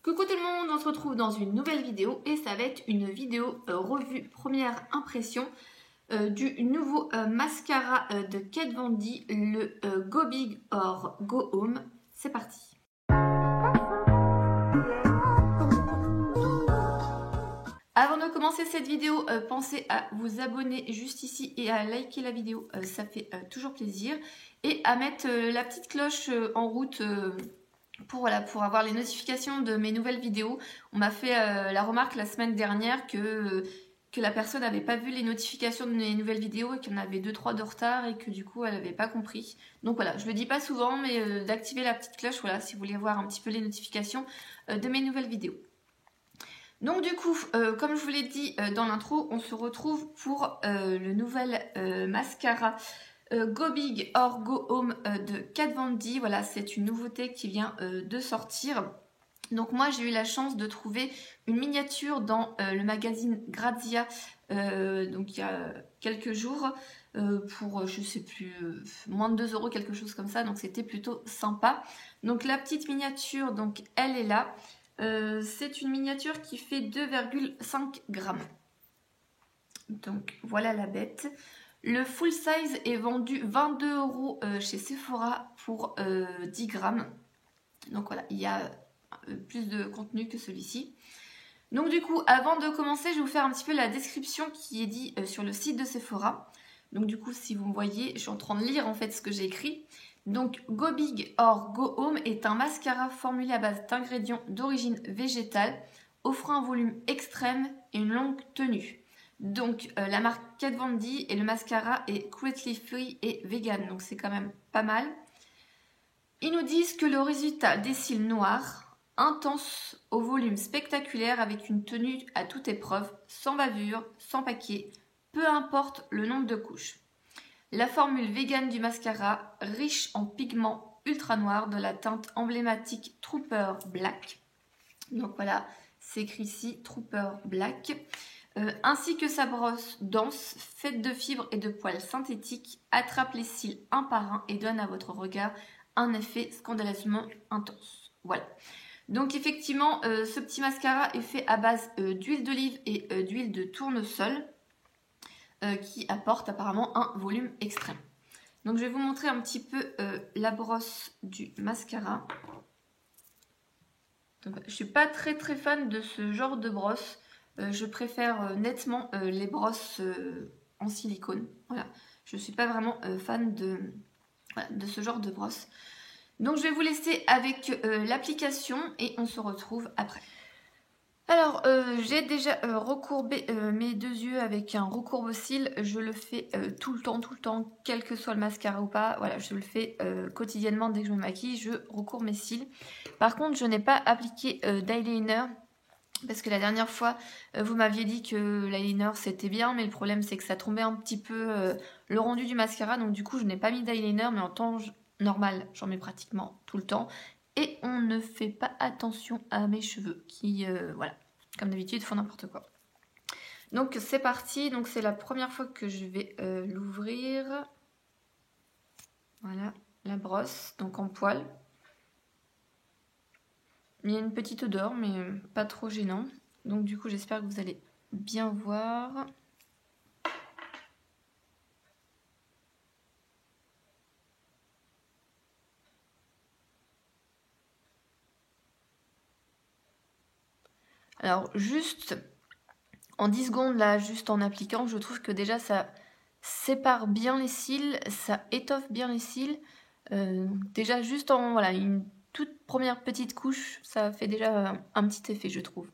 Coucou tout le monde, on se retrouve dans une nouvelle vidéo et ça va être une vidéo revue première impression du nouveau mascara de Kat Von D, le Go Big or Go Home. C'est parti. Avant de commencer cette vidéo, pensez à vous abonner juste ici et à liker la vidéo, ça fait toujours plaisir. Et à mettre la petite cloche en route pour avoir les notifications de mes nouvelles vidéos. On m'a fait la remarque la semaine dernière que la personne n'avait pas vu les notifications de mes nouvelles vidéos et qu'il y en avait 2-3 de retard et que du coup elle n'avait pas compris. Donc voilà, je le dis pas souvent, mais d'activer la petite cloche, voilà, si vous voulez voir un petit peu les notifications de mes nouvelles vidéos. Donc du coup, comme je vous l'ai dit dans l'intro, on se retrouve pour le nouvel mascara Go Big or Go Home de Kat Von D. Voilà, c'est une nouveauté qui vient de sortir. Donc moi j'ai eu la chance de trouver une miniature dans le magazine Grazia donc il y a quelques jours pour je sais plus moins de 2 €, quelque chose comme ça, donc c'était plutôt sympa. Donc la petite miniature, donc elle est là. C'est une miniature qui fait 2,5 grammes. Donc voilà la bête. Le full size est vendu 22 € chez Sephora pour 10 grammes. Donc voilà, il y a plus de contenu que celui-ci. Donc du coup, avant de commencer, je vais vous faire un petit peu la description qui est dit sur le site de Sephora. Donc du coup, si vous me voyez, je suis en train de lire en fait ce que j'ai écrit. Donc Go Big or Go Home est un mascara formulé à base d'ingrédients d'origine végétale, offrant un volume extrême et une longue tenue. Donc la marque Kat Von D et le mascara est cruelty free et vegan, donc c'est quand même pas mal. Ils nous disent que le résultat des cils noirs, intense au volume spectaculaire avec une tenue à toute épreuve, sans bavure, sans paquet, peu importe le nombre de couches. La formule vegan du mascara, riche en pigments ultra noirs de la teinte emblématique Trooper Black. Donc voilà, c'est écrit ici Trooper Black. Ainsi que sa brosse dense, faite de fibres et de poils synthétiques, attrape les cils un par un et donne à votre regard un effet scandaleusement intense. Voilà. Donc effectivement, ce petit mascara est fait à base d'huile d'olive et d'huile de tournesol qui apporte apparemment un volume extrême. Donc je vais vous montrer un petit peu la brosse du mascara. Donc, je ne suis pas très fan de ce genre de brosse. Je préfère nettement les brosses en silicone. Voilà. Je ne suis pas vraiment fan de ce genre de brosse. Donc je vais vous laisser avec l'application et on se retrouve après. Alors j'ai déjà recourbé mes deux yeux avec un recourbe-cils. Je le fais tout le temps, quel que soit le mascara ou pas. Voilà, je le fais quotidiennement dès que je me maquille, je recourbe mes cils. Par contre, je n'ai pas appliqué d'eyeliner. Parce que la dernière fois, vous m'aviez dit que l'eyeliner c'était bien, mais le problème c'est que ça tombait un petit peu le rendu du mascara. Donc du coup, je n'ai pas mis d'eyeliner, mais en temps normal, j'en mets pratiquement tout le temps. Et on ne fait pas attention à mes cheveux qui, voilà, comme d'habitude, font n'importe quoi. Donc c'est parti, donc c'est la première fois que je vais l'ouvrir. Voilà, la brosse, donc en poil. Il y a une petite odeur, mais pas trop gênant. Donc du coup, j'espère que vous allez bien voir. Alors juste en 10 secondes, là, juste en appliquant, je trouve que déjà ça sépare bien les cils, ça étoffe bien les cils. Déjà juste en voilà, une toute première petite couche, ça fait déjà un petit effet, je trouve.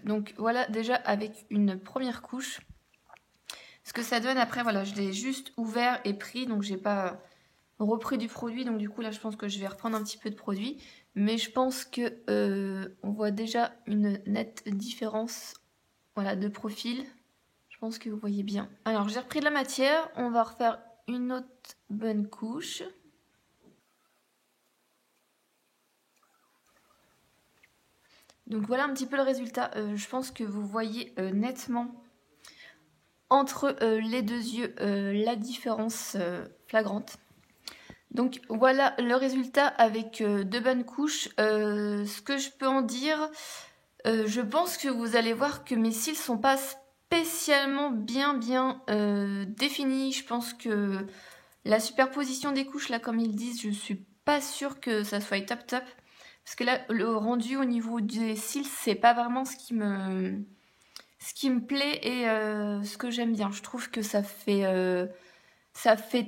Donc voilà, déjà avec une première couche. Ce que ça donne après, voilà, je l'ai juste ouvert et pris, donc j'ai pas repris du produit, donc du coup là je pense que je vais reprendre un petit peu de produit, mais je pense que on voit déjà une nette différence, voilà, de profil. Je pense que vous voyez bien. Alors j'ai repris de la matière, on va refaire une autre bonne couche. Donc voilà un petit peu le résultat. Je pense que vous voyez nettement entre les deux yeux la différence flagrante. Donc voilà le résultat avec 2 bonnes couches. Ce que je peux en dire, je pense que vous allez voir que mes cils sont pas spécialement bien définis. Je pense que la superposition des couches là, comme ils disent, je suis pas sûre que ça soit top. Parce que là, le rendu au niveau des cils, c'est pas vraiment ce qui me plaît et ce que j'aime bien. Je trouve que ça fait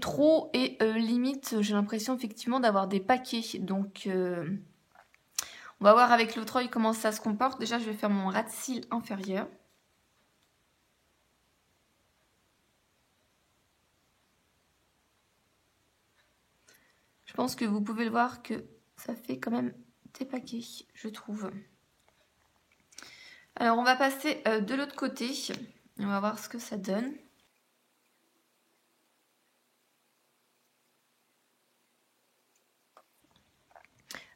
trop et limite, j'ai l'impression effectivement d'avoir des paquets. Donc, on va voir avec l'autre œil comment ça se comporte. Déjà, je vais faire mon ras de cils inférieur. Je pense que vous pouvez le voir que ça fait quand même des paquets, je trouve. Alors, on va passer de l'autre côté. On va voir ce que ça donne.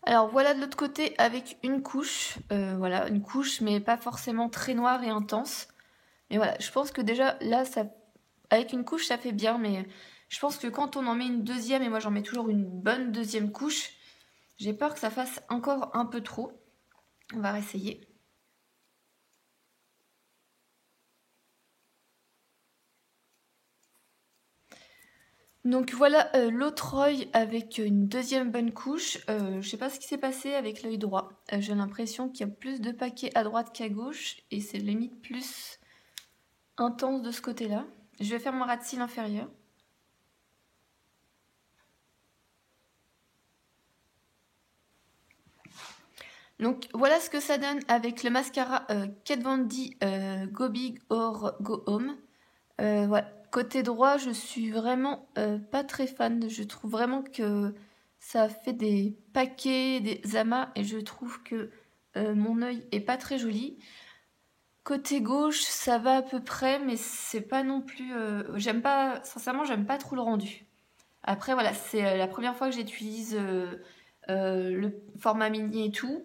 Alors voilà de l'autre côté avec une couche, voilà une couche mais pas forcément très noire et intense. Mais voilà, je pense que déjà là, avec une couche ça fait bien, mais je pense que quand on en met une deuxième, et moi j'en mets toujours une bonne deuxième couche, j'ai peur que ça fasse encore un peu trop. On va réessayer. Donc voilà l'autre œil avec une deuxième bonne couche. Je sais pas ce qui s'est passé avec l'œil droit. J'ai l'impression qu'il y a plus de paquets à droite qu'à gauche et c'est limite plus intense de ce côté-là. Je vais faire mon ras de cils inférieur. Donc voilà ce que ça donne avec le mascara Kat Von D Go Big or Go Home. Voilà. Côté droit, je suis vraiment pas très fan. Je trouve vraiment que ça fait des paquets, des amas, et je trouve que mon œil est pas très joli. Côté gauche, ça va à peu près, mais c'est pas non plus. J'aime pas, sincèrement, j'aime pas trop le rendu. Après, voilà, c'est la première fois que j'utilise le format mini et tout.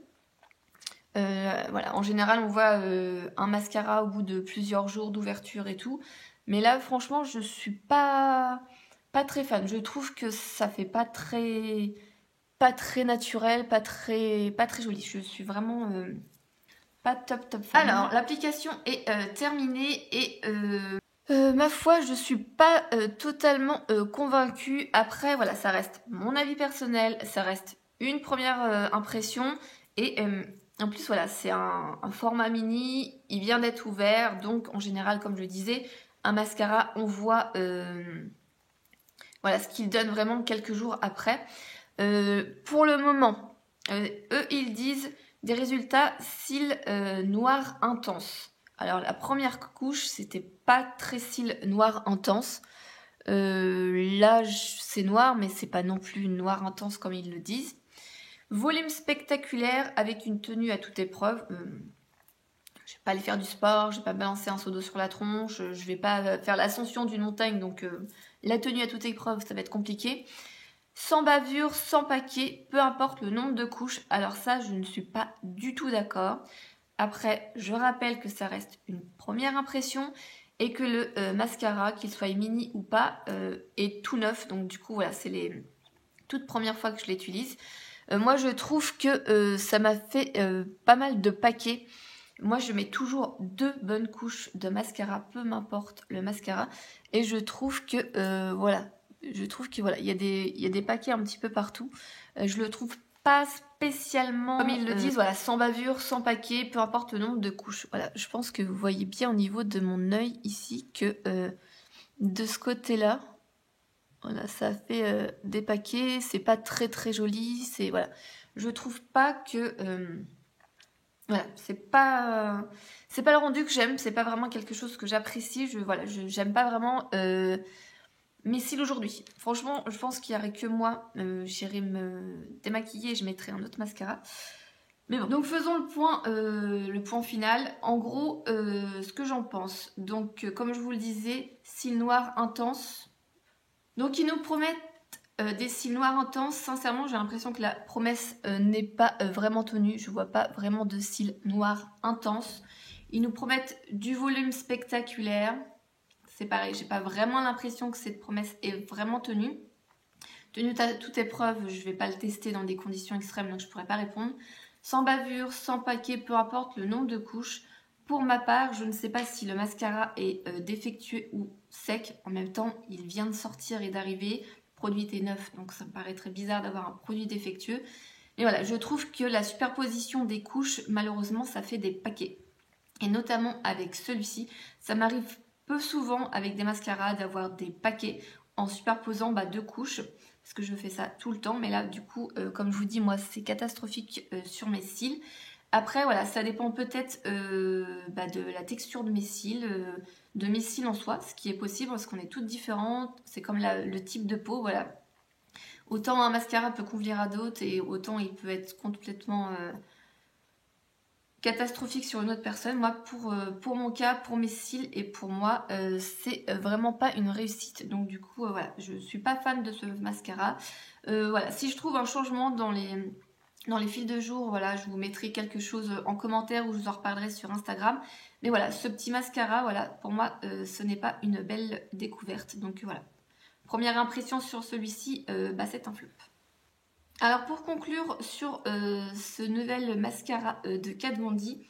Voilà, en général, on voit un mascara au bout de plusieurs jours d'ouverture et tout. Mais là, franchement, je suis pas très fan. Je trouve que ça fait pas très naturel, pas très joli. Je suis vraiment pas top fan. Alors, l'application est terminée et ma foi, je suis pas totalement convaincue. Après, voilà, ça reste mon avis personnel, ça reste une première impression et en plus, voilà, c'est un format mini, il vient d'être ouvert, donc en général, comme je disais, un mascara, on voit voilà, ce qu'il donne vraiment quelques jours après. Pour le moment, eux, ils disent des résultats cils noirs intenses. Alors la première couche, c'était pas très cils noir intense. Là, c'est noir, mais c'est pas non plus noir intense comme ils le disent. Volume spectaculaire avec une tenue à toute épreuve. Je vais pas aller faire du sport, je vais pas balancer un seau d'eau sur la tronche, je vais pas faire l'ascension d'une montagne, donc la tenue à toute épreuve, ça va être compliqué. Sans bavure, sans paquet, peu importe le nombre de couches. Alors ça, je ne suis pas du tout d'accord. Après, je rappelle que ça reste une première impression et que le mascara, qu'il soit mini ou pas, est tout neuf. Donc du coup, voilà, c'est les toutes premières fois que je l'utilise. Moi, je trouve que ça m'a fait pas mal de paquets. Moi, je mets toujours 2 bonnes couches de mascara, peu m'importe le mascara. Et je trouve que, voilà, il y a des paquets un petit peu partout. Je le trouve pas spécialement, comme ils le disent, voilà, sans bavure, sans paquet, peu importe le nombre de couches. Voilà, je pense que vous voyez bien au niveau de mon œil ici que de ce côté-là, voilà, ça fait des paquets, c'est pas très joli, c'est voilà. Je trouve pas que voilà, c'est pas le rendu que j'aime, c'est pas vraiment quelque chose que j'apprécie, j'aime pas vraiment mes cils aujourd'hui. Franchement, je pense qu'il n'y aurait que moi, j'irai me démaquiller et je mettrai un autre mascara. Mais bon, donc faisons le point final. En gros, ce que j'en pense. Donc, comme je vous le disais, cils noirs intenses. Donc ils nous promettent des cils noirs intenses. Sincèrement, j'ai l'impression que la promesse n'est pas vraiment tenue. Je vois pas vraiment de cils noirs intenses. Ils nous promettent du volume spectaculaire. C'est pareil, j'ai pas vraiment l'impression que cette promesse est vraiment tenue. Tenu à toute épreuve, je ne vais pas le tester dans des conditions extrêmes, donc je ne pourrais pas répondre. Sans bavure, sans paquet, peu importe le nombre de couches. Pour ma part, je ne sais pas si le mascara est défectueux ou sec. En même temps, il vient de sortir et d'arriver. Le produit était neuf, donc ça me paraît très bizarre d'avoir un produit défectueux. Mais voilà, je trouve que la superposition des couches, malheureusement, ça fait des paquets. Et notamment avec celui-ci, ça m'arrive peu souvent avec des mascaras d'avoir des paquets en superposant 2 couches. Parce que je fais ça tout le temps. Mais là, du coup, comme je vous dis, moi, c'est catastrophique sur mes cils. Après, voilà, ça dépend peut-être de la texture de mes cils en soi, ce qui est possible parce qu'on est toutes différentes. C'est comme le type de peau, voilà. Autant un mascara peut convenir à d'autres et autant il peut être complètement catastrophique sur une autre personne. Moi, pour mon cas, pour mes cils et pour moi, c'est vraiment pas une réussite. Donc du coup, voilà, je suis pas fan de ce mascara. Voilà, si je trouve un changement dans les fils de jour, voilà, je vous mettrai quelque chose en commentaire ou je vous en reparlerai sur Instagram. Mais voilà, ce petit mascara, voilà, pour moi, ce n'est pas une belle découverte. Donc voilà, première impression sur celui-ci, c'est un flop. Alors pour conclure sur ce nouvel mascara de Kat Von D,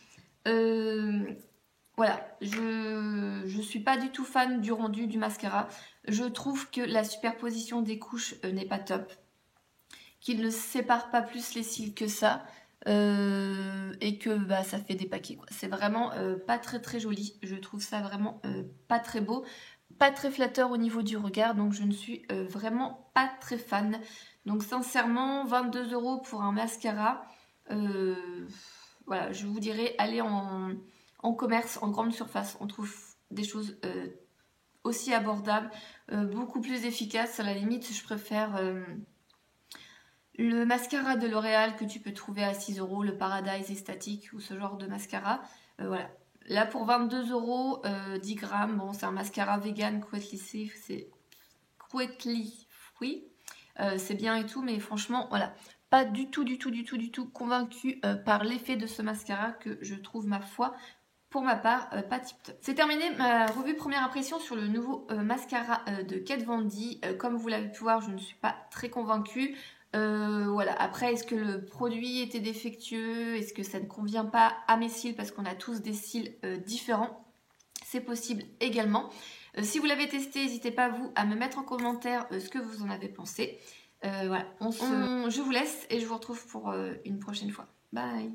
voilà, je suis pas du tout fan du rendu du mascara. Je trouve que la superposition des couches n'est pas top, qu'il ne sépare pas plus les cils que ça, et que ça fait des paquets, quoi. C'est vraiment pas très très joli. Je trouve ça vraiment pas très beau, pas très flatteur au niveau du regard, donc je ne suis vraiment pas très fan. Donc sincèrement, 22 € pour un mascara, voilà, je vous dirais, allez en commerce, en grande surface, on trouve des choses aussi abordables, beaucoup plus efficaces. À la limite, je préfère le mascara de L'Oréal que tu peux trouver à 6 €, le Paradise Estatique ou ce genre de mascara. Voilà. Là pour 22 €, 10 grammes, bon c'est un mascara vegan, cruelty free, c'est bien et tout, mais franchement voilà, pas du tout convaincue par l'effet de ce mascara que je trouve, ma foi, pour ma part, pas tip top. C'est terminé ma revue première impression sur le nouveau mascara de Kat Von D. Comme vous l'avez pu voir, je ne suis pas très convaincue. Voilà. Après, est-ce que le produit était défectueux? Est-ce que ça ne convient pas à mes cils parce qu'on a tous des cils différents? C'est possible également. Si vous l'avez testé, n'hésitez pas vous à me mettre en commentaire ce que vous en avez pensé. Voilà, je vous laisse et je vous retrouve pour une prochaine fois. Bye!